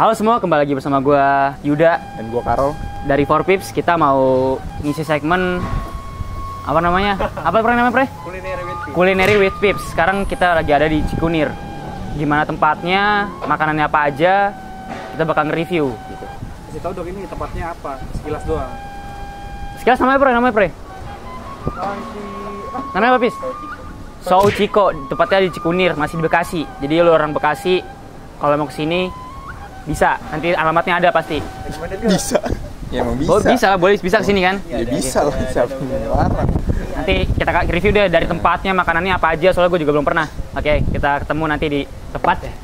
Halo semua, kembali lagi bersama gue Yuda dan gue Karol dari 4Pips. Kita mau ngisi segmen apa namanya? Apa namanya, Pre? Culinary with Pips. Sekarang kita lagi ada di Cikunir. Gimana tempatnya, makanannya apa aja, kita bakal nge-review gitu. kasih tau dong ini tempatnya apa, sekilas doang. Sekilas namanya Pre? Namanya apa, Pis? Souchiko. Tempatnya di Cikunir, masih di Bekasi. Jadi lu orang Bekasi, kalau mau kesini bisa. Nanti alamatnya ada pasti. Bisa. Ya emang bisa. Oh, bisa kesini kan? Ya bisa lah, siapa yang larang. Nanti kita review deh dari tempatnya, makanannya apa aja. Soalnya gue juga belum pernah. Oke, kita ketemu nanti di tempat ya.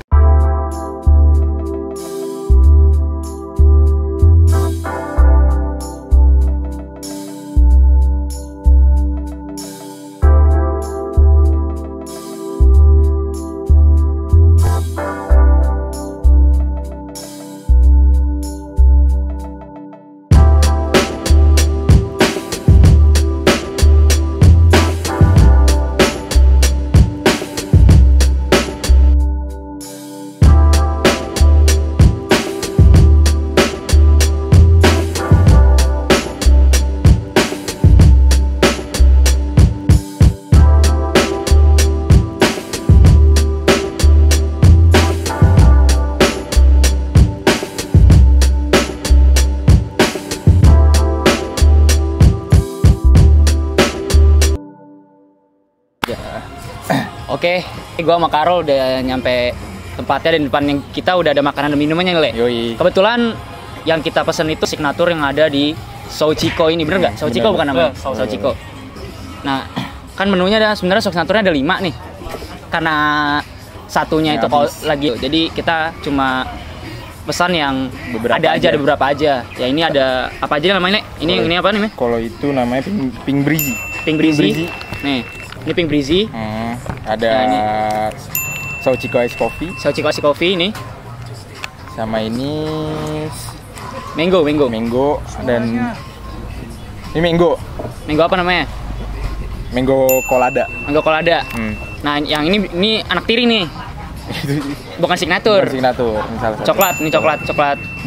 Oke, gue sama Karol udah nyampe tempatnya, dan depan yang kita udah ada makanan dan minumannya nih, Le. Yoi. Kebetulan yang kita pesen itu signature yang ada di Souchiko ini, bener nggak? Souchiko bukan namanya? Souchiko. Nah, kan menunya ada sebenarnya signaturenya ada 5 nih. Karena satunya itu kalau lagi, jadi kita cuma pesan yang ada beberapa aja. Ya ini ada apa aja namanya, Le? Ini apa namanya? Kalau itu namanya pink breezy. Pink breezy. Nih, ini pink breezy. Ada Souchiko ice coffee. Souchiko ice coffee ini. Sama ini Mango. Dan ini mango. Mango apa namanya? Mango colada. Mango colada. Nah, yang ini anak tiri nih. Bukan signature. Misalnya coklat.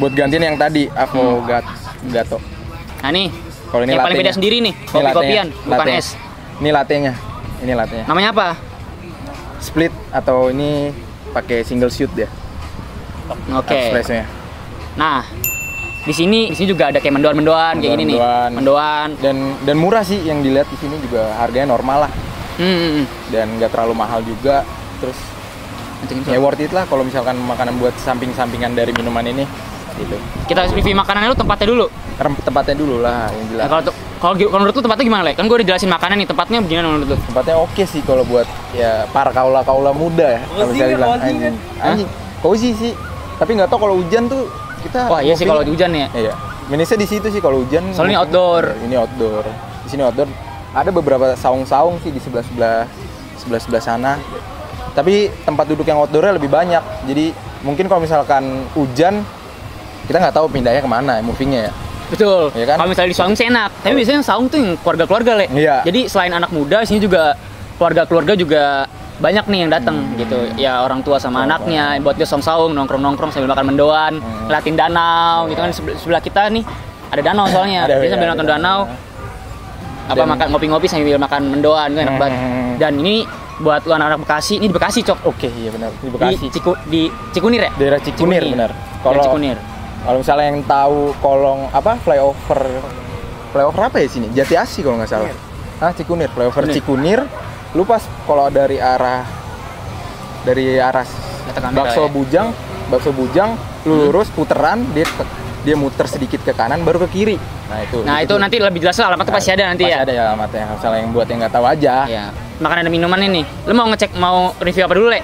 Buat gantiin yang tadi avocado. Nah, nih. Kalau ini yang paling beda sendiri nih, kopi-kopian, bukan es. Ini latenya. Namanya apa? Split atau ini pakai single shoot dia. Oke. Espressonya. Nah, di sini juga ada kayak mendoan kayak gini nih. Mendoan. Dan murah sih, yang dilihat di sini juga harganya normal lah. Dan nggak terlalu mahal juga. Terus ya worth it lah kalau misalkan makanan buat samping-sampingan dari minuman ini gitu. Kita review makanannya lu tempatnya dulu. Tempatnya dulu lah yang jelas. Nah, kalau menurut lu tempatnya gimana, Le? Kan gue udah jelasin makanan nih, tempatnya gimana menurut lu? Tempatnya oke sih kalau buat ya para kaula muda ya. Kalau saya bilang anjing. Cozy sih. Tapi nggak tahu kalau hujan tuh kita. Wah, iya sih kalau hujan ya. Iya. Minusnya di situ sih kalau hujan. Soalnya outdoor. Ini outdoor. Di sini outdoor. Ada beberapa saung-saung sih di sebelah sana. Tapi tempat duduk yang outdoornya lebih banyak. Jadi mungkin kalau misalkan hujan, kita nggak tahu pindahnya kemana, movingnya ya. Betul. Ya kan? Kalau misalnya di saung sih enak. Tapi biasanya saung tuh yang keluarga-keluarga, Le. Iya. Jadi selain anak muda, sini juga keluarga juga banyak nih yang datang gitu. Ya orang tua sama anaknya buat dia saung nongkrong sambil makan mendoan, ngeliatin danau gitu kan. Sebelah kita nih ada danau soalnya. Jadi sambil nonton danau, makan ngopi-ngopi sambil makan mendoan, itu enak banget. Dan ini buat lu anak-anak Bekasi, ini di Bekasi, Cok. Oke, iya benar. Di Bekasi. Di Cikunir ya? Daerah Cikunir. Benar. Kalau misalnya yang tahu kolong flyover apa ya sini? Jati Asih kalau nggak salah. Cikunir, flyover Cikunir. Lu pas kalau dari arah Bakso Bujang, lu lurus puteran, dia muter sedikit ke kanan baru ke kiri. Nah, itu nanti lebih jelas alamatnya pasti ada nanti ya. Pasti ada alamatnya. Misalnya yang buat yang nggak tahu aja. Iya. Makanan dan minuman ini. Lu mau review apa dulu, Le?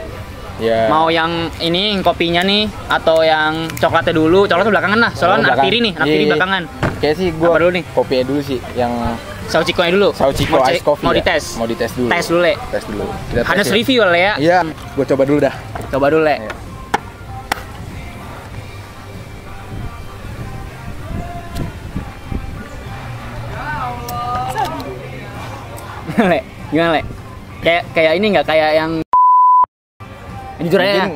Ya. Mau yang ini kopinya nih atau yang coklatnya dulu? Coklatnya belakangan lah. Soalnya anak tiri belakangan. Kayak sih gua dulu nih? Kopinya dulu sih, yang Souchiko-nya dulu. Souchiko ice coffee. Mau dites dulu. Tes dulu, Le. Harus review, Le ya. Iya, gua coba dulu dah. Coba dulu, Le. Le, gimana, Le? Kayak ini nggak kayak yang jujur aja.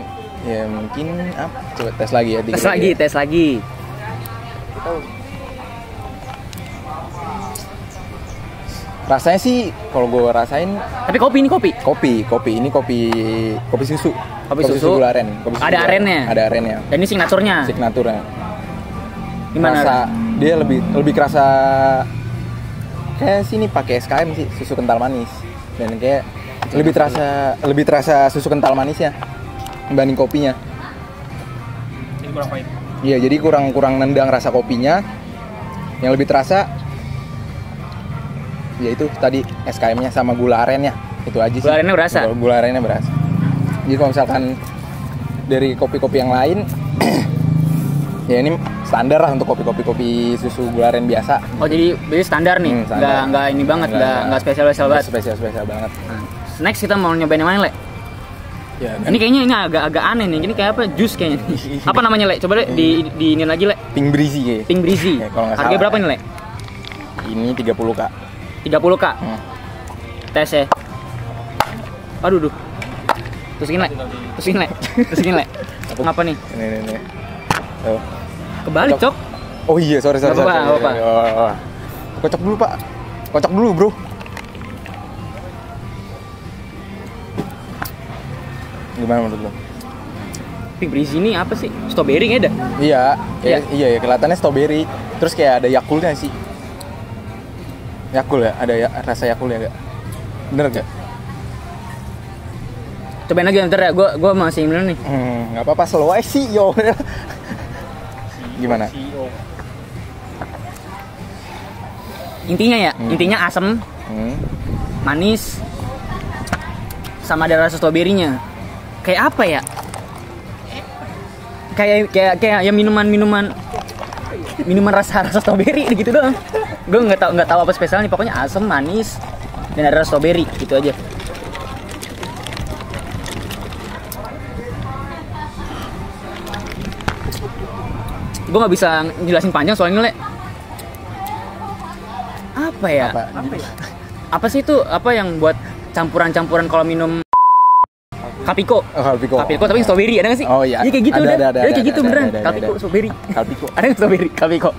Ya mungkin apa? Coba tes lagi ya. Tes lagi. Rasanya sih kalau gue rasain. Tapi kopi ini kopi. Kopi ini kopi susu. Kopi susu gula aren. Ada arennya. Ada arennya. Dan ini signaturnya. Gimana? Rasa dia lebih kerasa kayak sini pakai SKM sih, susu kental manis. Dan kayak lebih terasa susu kental manisnya dibanding kopinya. Jadi kurang pahit. Iya, jadi kurang nendang rasa kopinya. Yang lebih terasa yaitu tadi SKM-nya sama gula arennya. Itu aja sih. Gula arennya berasa. Gula arennya berasa. Jadi kalau misalkan dari kopi-kopi yang lain ya ini standar lah untuk kopi susu gula aren biasa. Oh, jadi standar nih. Standar. Nggak ini banget, nggak spesial banget. Spesial banget. Nah, next kita mau nyobain yang mana, Le? Ya, ini kayaknya ini agak aneh nih. Ini kayak apa? Jus kayaknya. Apa namanya, Le? Coba, Le, di ini lagi, Le. Pink Breezy kayaknya. Pink Breezy. Ya, kalau nggak harga salah. berapa nih, Le? Ini 30K. 30K. Tes ya. Aduh. Tusukin, Le. Ngapa nih? Ini. Oh. Kebalik, Cok. Oh iya, sorry. Gak apa-apa. Oh. Kocok dulu, Pak. Kocok dulu, Bro. Gimana menurut lo? Pink Breezy ini apa sih? Strawberry nggak ada? Iya, kelihatannya strawberry. Terus kayak ada Yakultnya sih. Yakul ya? Ada rasa Yakul ya gak? Bener gak? Cobain lagi ntar ya, gue masih minum nih. Gak apa-apa, slow aja sih, yo. Gimana? Intinya asam, manis, sama ada rasa stroberinya. Kayak apa ya? Kayak ya minuman rasa stroberi gitu doang. Gue nggak tahu apa spesialnya. Pokoknya asam, manis, dan ada rasa stroberi gitu aja. Gue nggak bisa jelasin panjang soalnya, Le. Apa ya? Apa sih itu? Apa yang buat campuran kalau minum Kalpiko? Kalpiko tapi strawberry ada nggak sih? Oh iya. Iya kayak gitu ada, kayak gitu beneran. Ada. Kalpiko strawberry. Kalpiko. Ada yang strawberry Kalpiko.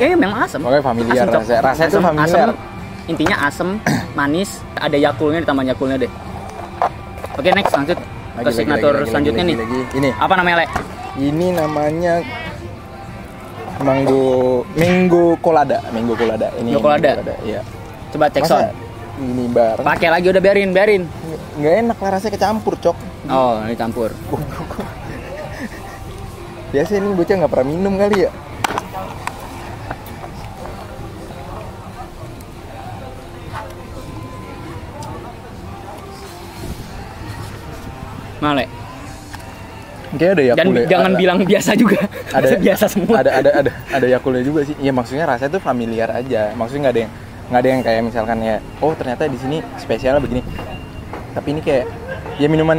Memang asam. Oke, familiar Asem, rasanya itu familiar. Intinya asam, manis, ada Yakultnya, ditambah Yakultnya deh. Oke, next lanjut ke signatur selanjutnya nih. Ini. Apa namanya, Le? Ini namanya Mango Colada. Ini Mango Colada. Iya. Coba cek sound. Ini bareng. Pakai lagi udah biarin. Nggak enak lah, rasanya kecampur, Cok. Oh, dicampur. Biasanya ini bocah nggak pernah minum kali ya. Male. Kayak ada Yakult. Dan jangan bilang biasa juga. Ada biasa semua. Ada Yakultnya juga sih. Iya, maksudnya rasanya tuh familiar aja. Maksudnya nggak ada yang kayak misalkan ya, oh ternyata di sini spesialnya begini. Tapi ini kayak ya minuman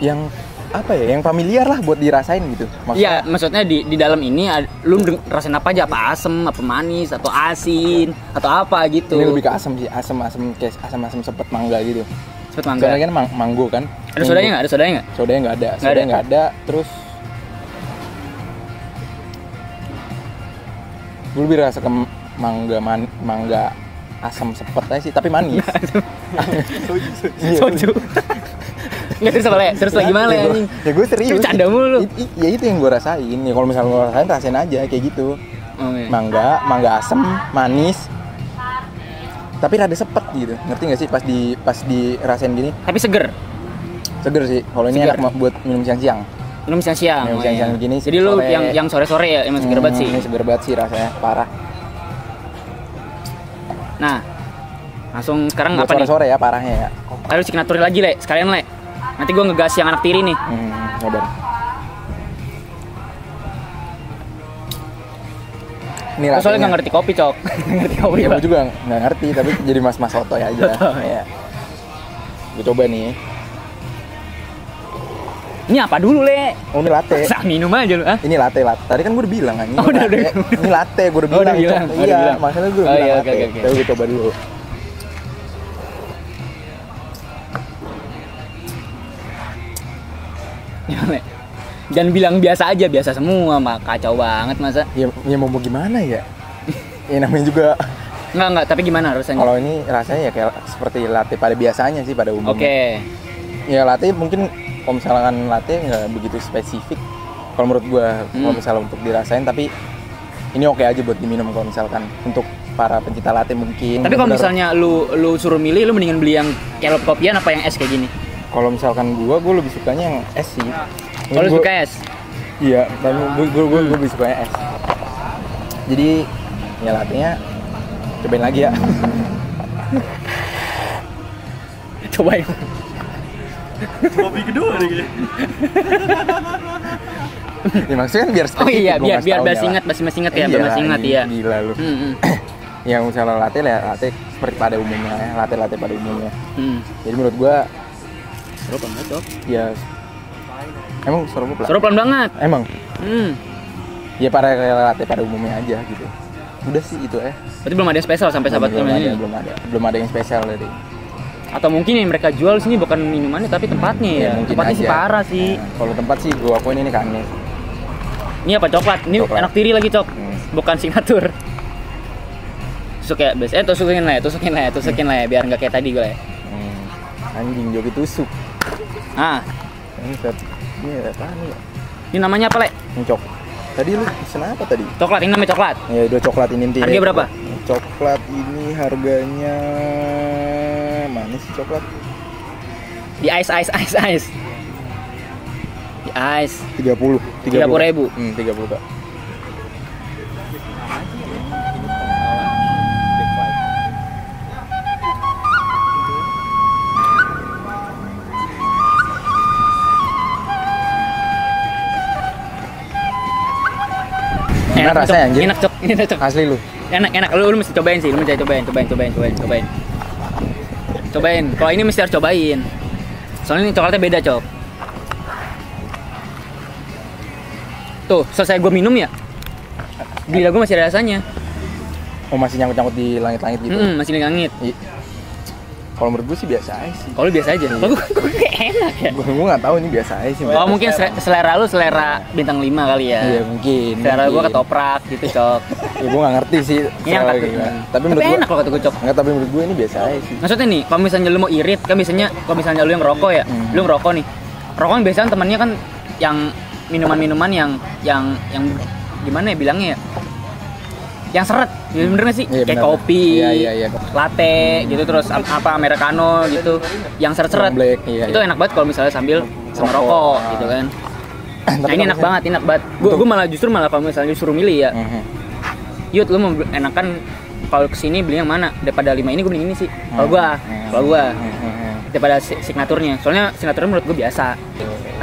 yang apa ya, yang familiar lah buat dirasain gitu. Iya, maksudnya di dalam ini lu rasain apa aja? Apa asem, apa manis, atau asin, atau apa gitu. Ini lebih ke asam sih, asam kayak asam sepet mangga gitu. Sepet mangga. Soalnya kan manggo kan. Ada sodanya nggak? Sodanya nggak ada. Terus gue lebih rasa ke mangga asam sepet aja sih, tapi manis. Soju. Nggak terus apa, Le? Terus lagi gimana, Le, anjing? Ya gue serius. Canda mulu. Ya itu yang gue rasain. Ya kalau misalnya gue rasain aja kayak gitu. Okay. Mangga asam, manis. Tapi rada sepet gitu. Ngerti nggak sih pas dirasain gini? Tapi seger sih. Kalau ini enak buat minum siang-siang. Minum siang-siang. Minum siang-siang gini. Jadi lu yang sore-sore ya emang seger banget sih. Ini seger banget sih rasanya, parah. Nah, langsung sekarang buat apa nih? Sore-sore ya parahnya ya. Ayo signatur lagi, Le. Sekalian, Le. Nanti gue ngegas yang anak tiri nih. Sabar. Ini soalnya nggak ngerti kopi, Cok. Ngerti kopi. Ya, gue juga nggak ngerti, tapi jadi mas sotoy aja. Ya. Gue coba nih. Ini apa dulu, Le? Oh, ini latte. Masa minum aja lu, ah? Ini latte. Tadi kan gue udah bilang kan. Ini latte, gue udah bilang. Iya, maksudnya gue udah bilang latte. Oke. Gue coba dulu. Jangan bilang biasa aja, biasa semua, mah kacau banget masa. Ya mau gimana ya? Ya namanya juga. Enggak, tapi gimana rasanya? Kalau ini rasanya ya kayak seperti latte pada biasanya sih, pada umumnya. Oke. Ya latte mungkin kalau misalkan latte nggak begitu spesifik. Kalau menurut gua, kalau misalnya untuk dirasain, tapi ini oke aja buat diminum kalau misalkan untuk para pencinta latte mungkin. Tapi kalau misalnya lu suruh milih, lu mendingan beli yang kayak kopian apa yang es kayak gini? Kalau misalkan gua lebih sukanya yang es sih. Kalau lu suka es? Iya, tapi gua lebih sukanya es. Jadi ya latte-nya cobain lagi ya. Cobain. Kopi kedua nih kayaknya. Ya maksudnya kan biar Oh iya, gua biar ngasih taunya masih ingat ya, lah. biar masih ingat ya. Gila lu. Yang misalnya latte seperti pada umumnya ya, latte pada umumnya. Jadi menurut gua Seru banget, Cok. ya emang seru Seru pelan banget. Emang ya para latte pada umumnya aja gitu. Udah sih itu Berarti belum ada yang spesial sampai sahabat belum ini. belum ada yang spesial dari. Atau mungkin yang mereka jual sini bukan minumannya tapi tempatnya ya. Mungkin Tempatnya aja. sih parah sih. Nah, kalau tempat sih gua akuin ini kan nih. Ini apa coklat? Ini Coklat. enak tiri lagi, Cok. Bukan signatur. Tusuk ya, biasanya tusukin lah ya biar nggak kayak tadi gue ya. Anjing joki tusuk. Ah, Ini apa nih? ini namanya apa, Le? Cok. Tadi lu pesen apa tadi? Coklat, ini namanya coklat. Ya udah coklat ini intinya. Harga berapa? Coklat ini harganya mana sih coklat? Di ice. Di ice. 30 30.000. 30 Kak. Enak rasanya, anjir. Enak, Cok. Ini Cok. Asli lu. Enak. Lu mesti cobain sih, lu mesti cobain. Cobain. Kalau ini mesti harus cobain. Soalnya ini coklatnya beda, Cok. Tuh, selesai gue minum ya. Gila, gue masih ada rasanya. Oh, masih nyangkut-nyangkut di langit-langit gitu. Masih langit. Kalau menurut gue sih biasa aja sih. Kalau biasa aja. Kalau gue enak ya. Gue nggak tahu ini biasa aja sih. Oh, mungkin selera lu selera bintang 5 kali ya. Iya mungkin. Selera gue ketoprak gitu, Cok. Ya gue nggak ngerti sih. Iya, soalnya tapi gimana. Tapi menurut gue enak kalau kata gue, Cok. Enggak, tapi menurut gue ini biasa aja sih. Maksudnya nih, kalau misalnya lu mau irit, kan biasanya kalau misalnya lu yang ngerokok ya, lu ngerokok nih. Rokok kan biasanya temennya kan yang minuman-minuman yang gimana ya bilangnya ya? Yang seret, ya bener gak sih? Iya, Kayak bener. kopi, Iya. latte gitu, terus apa americano gitu, yang seret-seret. Yang black, iya, Itu iya. enak banget kalau misalnya sambil sama Rokok. rokok gitu kan. Nah Tapi ini kalau enak banget. Gue malah kalau misalnya suruh milih ya, Yud lu mau enakan kalau kesini beli yang mana? Daripada 5 ini gue beli ini sih. Kalau gue daripada signaturnya. Soalnya signaturnya menurut gue biasa.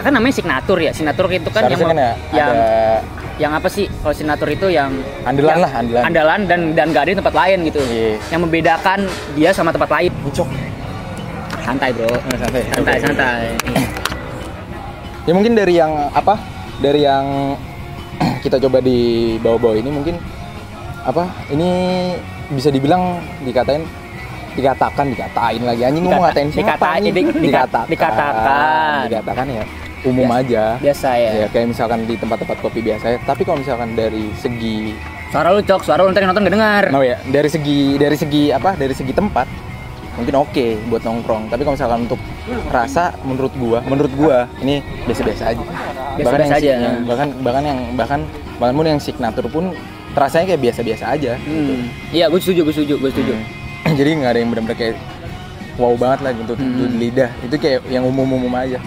Kan namanya signatur ya. Signatur itu kan Seharusnya yang ada yang apa sih? Kalau signatur itu yang andalan lah, andalan. Andalan dan gak ada di tempat lain gitu. Iya. Yang membedakan dia sama tempat lain. Cok. Santai, Bro. Santai. Ya mungkin dari yang apa? Dari yang kita coba di bawah-bawah ini mungkin apa? Ini bisa dibilang dikatain lagi anjing ngomong ngatain siapa? Dikatakan ya umum aja. Biasa ya. Ya kayak misalkan di tempat-tempat kopi biasa ya. Tapi kalau misalkan dari segi Suara lu ntar yang nonton gak dengar. no ya, dari segi tempat mungkin oke buat nongkrong. Tapi kalau misalkan untuk rasa menurut gua ini biasa-biasa aja. Biasa-biasa aja. Bahkan yang signature pun rasanya kayak biasa-biasa aja. Iya, gue setuju. Jadi nggak ada yang benar-benar kayak wow banget lah gitu di lidah. Itu kayak yang umum-umum aja.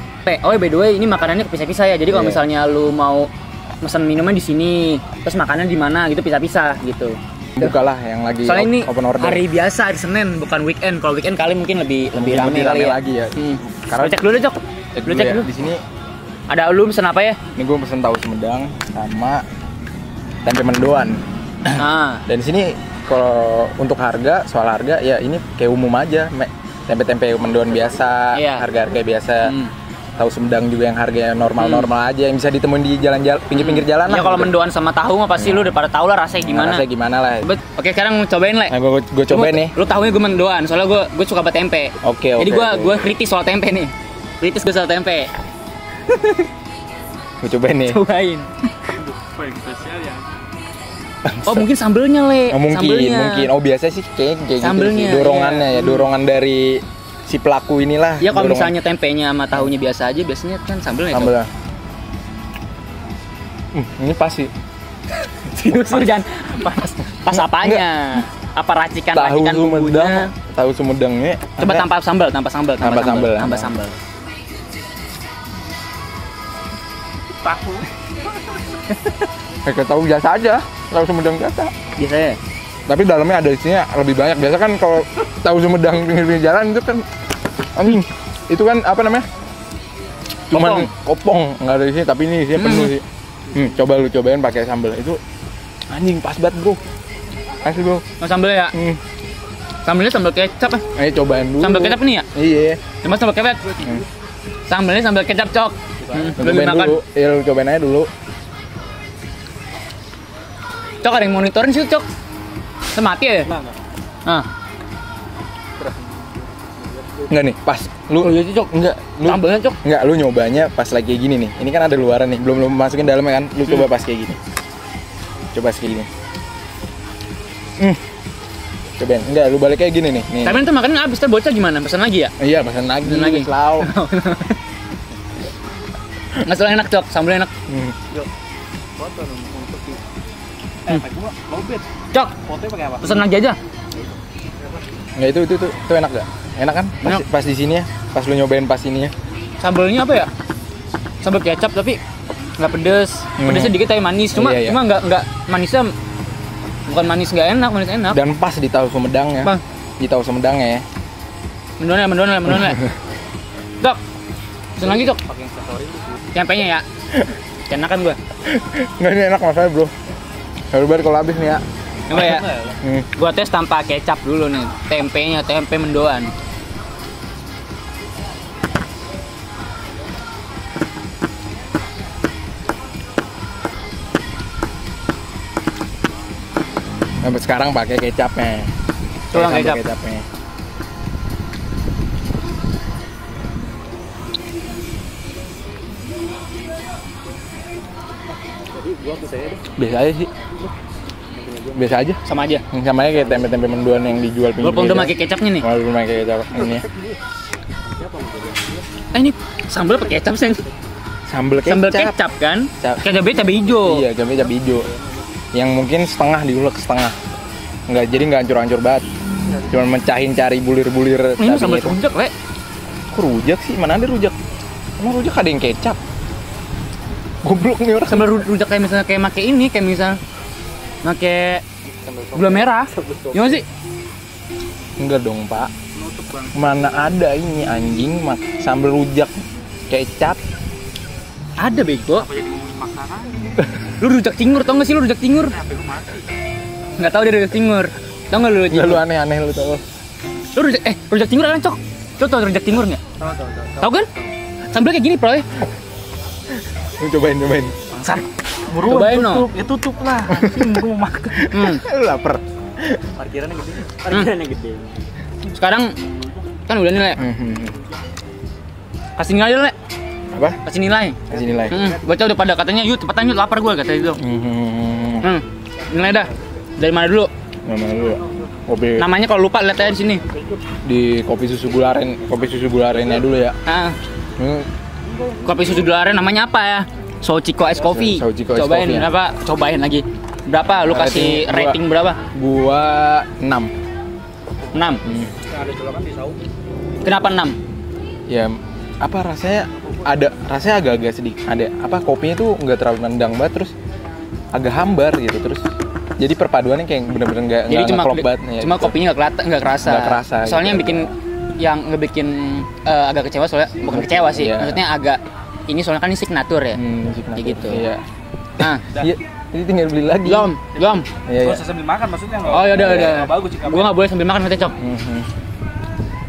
Oh, by the way, ini makanannya kepisah-pisah ya. Jadi kalau Iya. misalnya lu mau pesan minuman di sini, terus makanan di mana gitu pisah-pisah gitu. Bukalah yang lagi Soalnya ini open order. hari biasa, hari Senin, bukan weekend. Kalau weekend kali mungkin lebih rame kali ya. lagi ya. Karena cek dulu deh, Cok. Lu cek dulu. Di sini Ada lu pesen apa ya? ini gue pesen tahu Sumedang sama tempe mendoan. Nah, Dan di sini kalau untuk soal harga ya ini kayak umum aja. Tempe-tempe mendoan biasa, Iya. harga-harga biasa. Tahu Sumedang juga yang harganya normal-normal aja yang bisa ditemuin di jalan-jalan pinggir-pinggir jalan ya lah. kalau gitu. mendoan sama tahu mah pasti lu udah pada tahu lah rasanya gimana. Rasanya gimana lah. Oke, sekarang cobain, Le. Nah, gue cobain nih. Lu tahunya gue mendoan, soalnya gue suka banget tempe. Oke. Jadi gue kritis soal tempe nih. Kritis gue soal tempe. Gue cobain nih. Cobain. Apa yang spesial ya? Oh mungkin sambelnya Le. Oh, mungkin, Sambelnya. mungkin. Oh biasa sih kayak gitu Sambelnya, sih. Dorongannya iya. ya, dorongan dari si pelaku inilah. Ya kalau dorongan. misalnya tempenya sama tahunya biasa aja, biasanya kan sambelnya. Cok. Sambelnya. Ini pas sih. Serius lu jangan pas apanya? Apa racikan bumbunya? Tahu Sumedangnya. Coba tanpa sambal, tanpa sambal. Tahu. Kayak tahu biasa aja, tahu Sumedang biasa. Biasanya. Tapi dalamnya ada isinya lebih banyak. Biasa kan kalau tahu Sumedang pinggir jalan itu kan anjing. Itu kan apa namanya? Cuman kopong, nggak ada isinya, tapi ini isinya penuh sih. Coba lu cobain pakai sambal. Itu anjing pas banget, Bro. Asli, Bro. Mau sambal ya? Sambelnya sambal kecap. Ayo cobain dulu. Sambal kecap nih ya? Iya. Cuma sambal kecap. Sambelnya sambal kecap, Cok. Cobain dulu. Iya, lu cobain aja dulu. Cok, ada yang monitorin sih, Cok. Semati ya? Nah. Enggak nih, pas. Lu iya sih, Cok. Enggak, lu Sambelnya, Cok. enggak, lu nyobanya pas lagi kayak gini nih. Ini kan ada luaran nih, belum masukin dalamnya kan. Lu coba pas kayak gini. Coba kayak gini. Cobain. Enggak, lu balik kayak gini nih. Nih. Tapi itu makannya habis, bocah gimana? Pesan lagi ya? Iya, pesan lagi. Pesan lagi. Selalu. Nggak salah enak, Cok. Sambelnya enak. Foto dong untuk di. Pakai gua lobet. Cok, Fotonya pakai apa? pesan lagi aja. Enggak, itu enak gak? Enak kan? Pas di sini ya. Pas lu nyobain pas ini ya. Sambelnya apa ya? Sambal kecap tapi nggak pedes. Pedesnya dikit tapi manis. Cuma Iya. nggak manisnya bukan manis nggak enak, manis enak. Dan pas di tahu Sumedang ya. Bang. Di tahu Sumedang ya. Mendoan. Cok, pesan lagi, Cok. Pakai yang story itu. Tempenya ya. Enakan gua. Enggak, ini enak masalahnya, Bro. Baru banget kalau habis nih ya. Coba ya. Gua tes tanpa kecap dulu nih. Tempenya, tempe mendoan. Sampai sekarang pakai kecapnya. Tulang Sampai kecap. Kecapnya. Biasa aja sih. Biasa aja. Sama aja. Sama aja kayak tempe-tempe mendoan yang dijual pinggir. Walaupun udah pakai kecapnya nih. Walaupun pakai kecap ini ya. Ini sambal pakai kecap sih. Sambal kecap. Sambal kecap kan? Cap. Cabai hijau. Iya, cabai hijau. Yang mungkin setengah diulek setengah. Enggak, jadi enggak hancur-hancur banget. Cuma mencahin cari bulir-bulir Ini sambal itu. rujak, Le. Kok rujak sih? Mana ada rujak? Emang rujak ada yang kecap? Goblok nih orang. Sambal rujak kayak misalnya make ini, kayak misal make gula merah. Ya nggak sih? Enggak dong, Pak. Mana ada ini anjing sambal rujak kecap. Ada bego. Apa jadi ngomongin makanan? Lu rujak cingur, tau nggak sih lu rujak cingur? Apa gua mati? Nggak tahu dia rujak cingur. Tau nggak lu rujak Enggak, cingur? lu aneh-aneh lu tau. Lu rujak cingur kan, Cok? Lu tau rujak cingur nggak? Tahu. Tahu kan? Sambalnya kayak gini, Bro. Lu cobain. Bangsat. Cobain no. Ya tutup lah. Anjing gua mau makan. Lu lapar. Parkirannya gede. Sekarang kan udah nih, Le. Kasih nilai dulu, Le. Apa? Kasih nilai. Kasih nilai. Bocah udah pada katanya, yuk cepetan yuk, lapar gua kata itu. Nilai dah. Dari mana dulu? Mana dulu ya? Kopi Namanya kalau lupa lihat aja di sini. di kopi susu gularennya dulu ya. Kopi susu gula aren namanya apa ya? Sochiko Ice Coffee. Sochiko Ice Cobain Coffee, ya. berapa? Cobain lagi. Berapa? Lu kasih rating berapa? Gua 6. 6. Ada colokan di saung. Kenapa 6? Ya apa rasanya agak-agak sedikit ada apa kopinya tuh nggak terlalu nendang banget, terus agak hambar gitu, terus jadi perpaduannya kayak bener-bener nggak klop banget ya, cuma gitu. kopinya nggak kerasa. Nggak kerasa, Soalnya gitu. yang ngebikin agak kecewa, soalnya bukan kecewa sih. Iya. Maksudnya agak ini soalnya kan ini signature ya. Signature. Kayak gitu. Iya. Nah, Iya, jadi tinggal beli lagi. Gom. Iya, Gak iya. usah sambil makan maksudnya nggak? Oh, yaudah. Nggak bagus sih. Gua nggak boleh sambil makan katanya, Cok.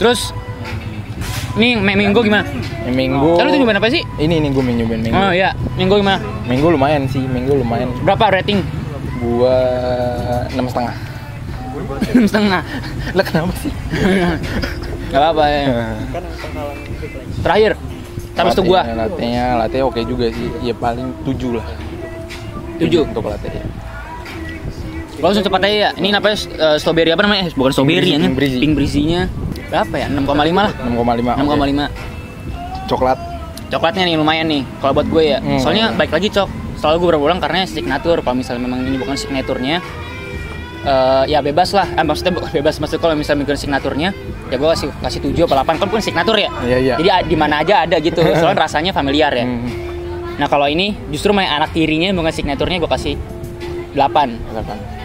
Terus ini minggu gimana? Minggu. Lalu itu nyobain apa sih? Ini gue nyobain minggu. Oh iya, minggu gimana? Minggu lumayan sih, Berapa rating? Gua 6,5. 6,5. Lah kenapa sih? Gak apa-apa ya. Terakhir, Tapi itu gua. Latte oke juga sih. Ya paling 7 lah. 7 untuk latte ya. Gua langsung cepat aja ya. Ini namanya strawberry apa namanya? Bukan strawberry ya. Pink breezy-nya berapa ya? 6,5 lah. 6,5. 6,5. Coklat. Coklatnya nih lumayan nih kalau buat gue ya. Soalnya baik lagi cok. Selalu gue berulang karena signature. Kalau misalnya memang ini bukan signaturnya, ya bebas lah. Maksudnya bebas, maksudnya kalau misalnya bukan signaturnya, ya gue kasih 7 atau 8. Kan pun signatur ya. Iya. Jadi di mana aja ada gitu. Soalnya rasanya familiar ya. Nah kalau ini justru main anak tirinya bukan signaturnya, gue kasih 8.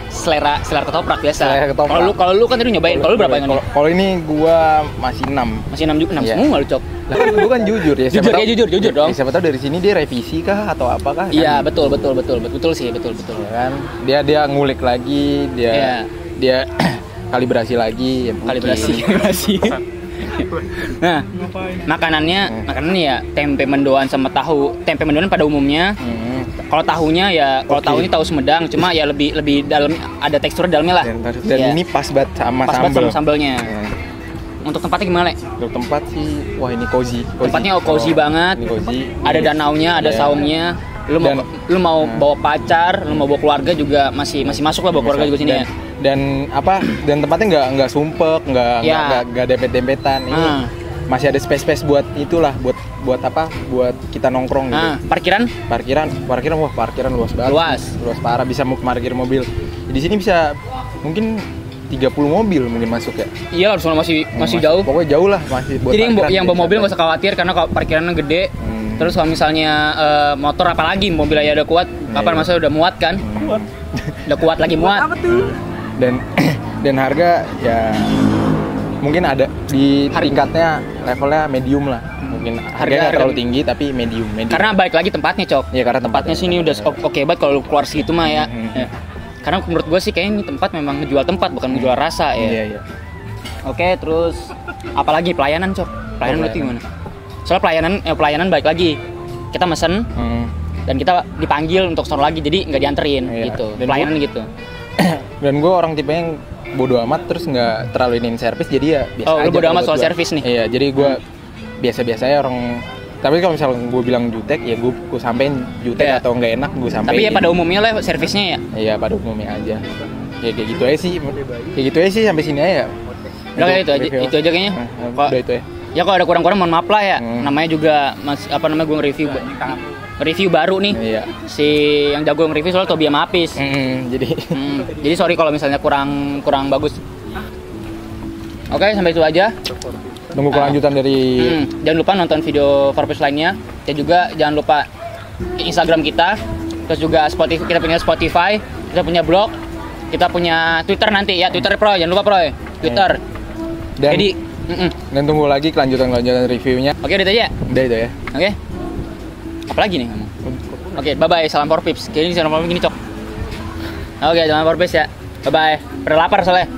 Selera ketoprak biasa. Kalau lu kan tadi nyobain. Kalau lu berapa yang ini? Kalau ini gua masih 6. Masih 6 juga. 6 Iya. semua lu cok. Lah kan gua kan jujur ya. Jujur dong. Siapa tahu dari sini dia revisi kah atau apakah? Iya, kan? betul sih, betul. Ya kan? Dia ngulik lagi, dia kalibrasi lagi, ya kalibrasi. Nah, makanannya ya tempe mendoan sama tahu. Tempe mendoan pada umumnya. Kalau tahunya ya, tahu ini tahu Sumedang, cuma ya lebih dalam, ada tekstur dalamnya lah. Dan ini pas banget sama sambelnya. Untuk tempatnya gimana, Le? Untuk tempat sih, wah ini cozy. Tempatnya cozy banget. Ini cozy. Ada danaunya, ada saungnya. Lu mau bawa pacar, lu mau bawa keluarga juga masih masuk lah, bawa keluarga juga sini ya. Dan tempatnya nggak sumpek, nggak dempet-dempetan. Ini masih ada space buat itulah, buat kita nongkrong gitu. Parkiran luas banget. Luas parah, bisa parkir mobil. Di sini bisa mungkin 30 mobil mungkin masuk ya. Iya, harus masih jauh. Pokoknya jauh lah, masih buat. Jadi yang bawa mobil nggak usah khawatir karena parkirannya gede. Terus kalau misalnya motor apalagi mobil aja udah kuat, kapan masa udah muat kan? Udah kuat lagi muat. Dan harga ya mungkin ada di tingkatnya, levelnya medium lah. Mungkin harganya terlalu tinggi tapi medium. Karena baik lagi tempatnya, Cok. Iya, karena tempatnya sini udah oke banget kalau keluar segitu mah ya. Karena menurut gue sih kayaknya ini tempat memang ngejual tempat, bukan ngejual rasa ya. Iya. Oke, terus apalagi pelayanan, Cok. Pelayanan berarti gimana? Soalnya pelayanan baik lagi. Kita mesen dan kita dipanggil untuk sono lagi, jadi nggak dianterin gitu. Pelayanan gitu. Dan gue orang tipe yang bodo amat, terus nggak terlalu inin servis, jadi ya biasa aja. Lu bodo amat soal servis nih? Iya, jadi gue biasa-biasa ya orang. Tapi kalau misalnya gue bilang jutek, ya gue sampein jutek atau nggak enak gue sampein. Tapi ya pada umumnya lah servisnya ya? Iya, pada umumnya aja. Ya kayak gitu aja sih sampai sini aja. Udah kayak itu aja kayaknya. Udah itu ya. Ya kalau ada kurang-kurang mohon maaf lah ya. Namanya juga gue nge-review baru nih. Iya. Si yang jago nge-review soalnya Tobi sama Apis. Jadi sorry kalau misalnya kurang bagus. Oke, sampai itu aja. Tunggu kelanjutan dari. Jangan lupa nonton video Farpus lainnya. Dan juga jangan lupa Instagram kita. Terus juga Spotify, kita punya Spotify, kita punya blog, kita punya Twitter nanti ya. Twitter Pro, jangan lupa Pro. Twitter. Dan tunggu lagi kelanjutan reviewnya. Oke, udah itu aja. Udah itu ya. Oke. Apalagi nih? Oke, bye-bye. Salam for pips. Kayaknya salam for pips gini, Cok. Oke, salam for pips ya. Bye-bye. Pada lapar soalnya.